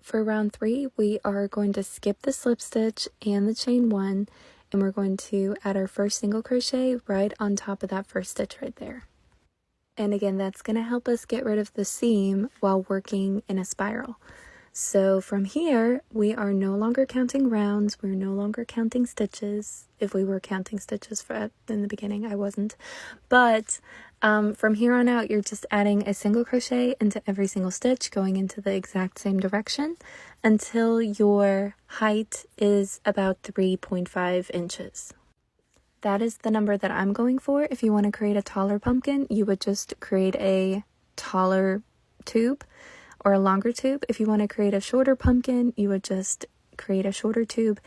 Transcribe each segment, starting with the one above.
For round 3, we are going to skip the slip stitch and the chain 1, and we're going to add our first single crochet right on top of that first stitch right there. And again, that's going to help us get rid of the seam while working in a spiral. So from here, we are no longer counting rounds, we're no longer counting stitches. If we were counting stitches in the beginning, I wasn't. But from here on out, you're just adding a single crochet into every single stitch, going into the exact same direction until your height is about 3.5 inches. That is the number that I'm going for. If you want to create a taller pumpkin, you would just create a taller tube or a longer tube. If you want to create a shorter pumpkin, you would just create a shorter tube.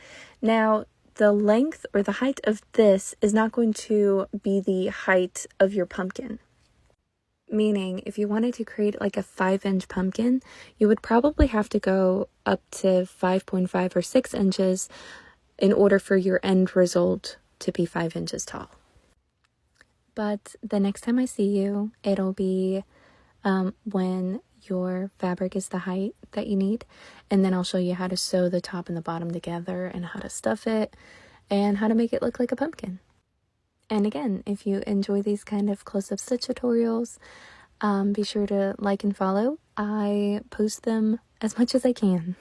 Now, the length or the height of this is not going to be the height of your pumpkin. Meaning, if you wanted to create like a 5-inch pumpkin, you would probably have to go up to 5.5 or 6 inches in order for your end result to be 5 inches tall. But the next time I see you, it'll be when your fabric is the height that you need, and then I'll show you how to sew the top and the bottom together and how to stuff it and how to make it look like a pumpkin. And again, if you enjoy these kind of close-up stitch tutorials, be sure to like and follow. I post them as much as I can.